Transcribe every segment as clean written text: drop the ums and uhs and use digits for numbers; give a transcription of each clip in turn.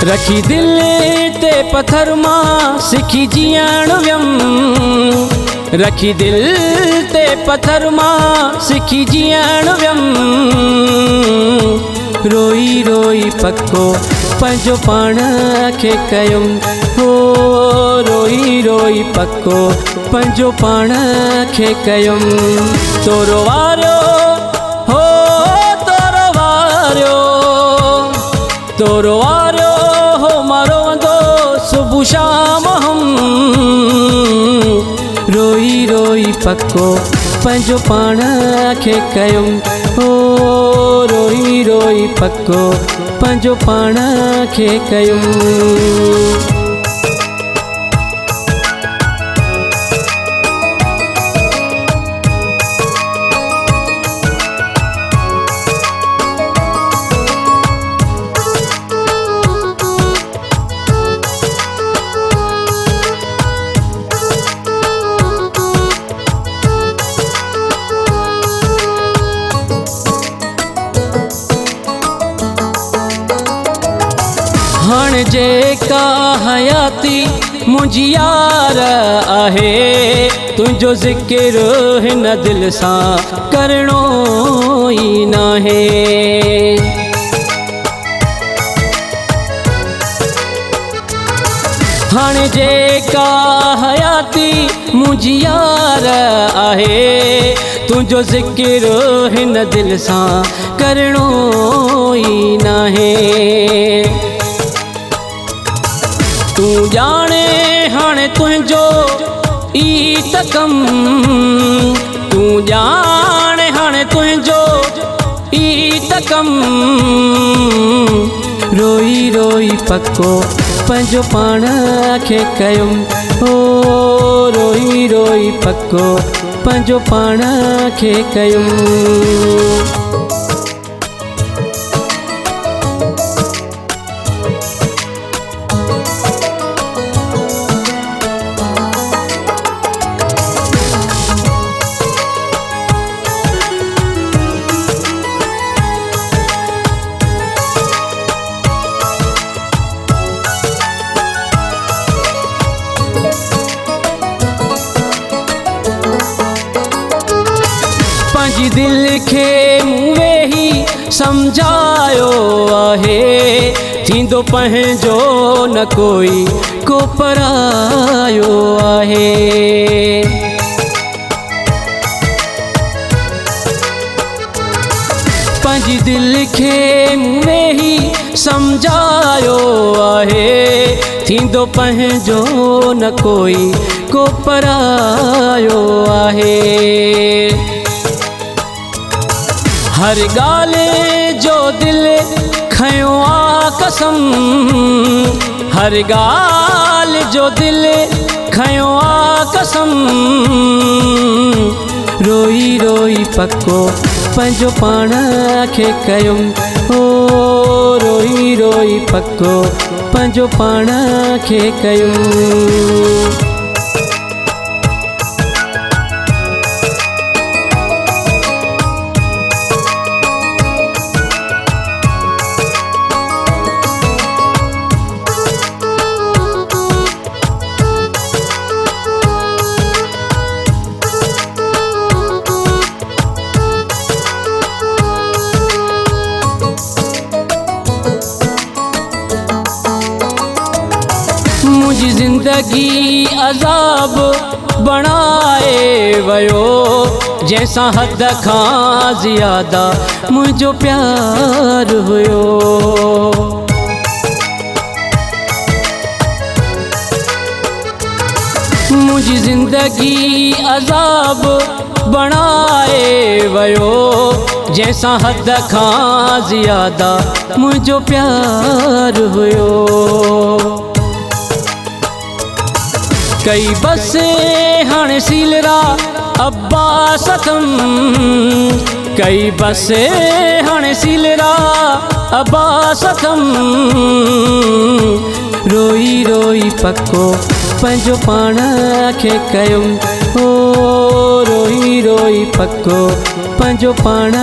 रखी दिल ते पत्थर मां सिखी जियण वियम। रखी दिल ते पत्थर मां सिखी जियण वियम। रोई रोई पक्को पंहिंजो पाण खे कयुम। हो रोई रोई पक्को पंहिंजो पाण खे कयुम। तोरो वारियो हो तोरो वारियो, तोरो वारियो हो मारो वंदो सुबह शाम हम। रोई रोई पक्को पंहिंजो पाण खे कयुम। हो रोई रोई पक्को पंहिंजो पाण खे कयुम। हाण जेका हयाती मुंहिंजी यार आहे, तुंहिंजो ज़िक्र हिन दिल सां करणो ई नाहे। हाणे जेका हयाती मुंहिंजी यार आहे, तुंहिंजो ज़िक्र हिन दिल सां करणो ई नाहे। तू जाने हाणे तुंहिंजो ई त कम। तू जाने हाणे तुंहिंजो ई त कम। रोई रोई पक्को पंहिंजो पाण खे कयुम। हो रोई रोई पक्को पंहिंजो पाण खे कयुम। पंहिंजी दिल खे मूं वेही सम्झायो आहे, थींदो पंहिंजो न कोई को परायो आहे। पंहिंजी दिल खे मूं वेही सम्झायो आहे, थींदो पंहिंजो न कोई को परायो आहे। हर ॻाल्हि जो दिल खयो आ कसम। हर ॻाल्हि जो दिल खयो आ कसम। रोई रोई पक्को पंहिंजो पाण खे कयुम। हो रोई रोई पक्को पंहिंजो पाण खे कयुम। मुंहिंजी ज़िंदगी अज़ाब बणाए वियो, जंहिंसां हद खां ज़्यादा मुंहिंजो प्यार हुयो। मुंहिंजी ज़िंदगी अज़ाब बणाए वियो, जंहिंसां हद खां ज़्यादा मुंहिंजो प्यार हुयो। कई बस हाणे सीलरा अब्बास कम। कई बस हाणे सीलरा अब्बास कम। रोई रोई पक्को पंहिंजो पाण खे कयुम। हो रोई रोई पक्को पंहिंजो पाण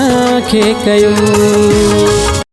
खे कयुम।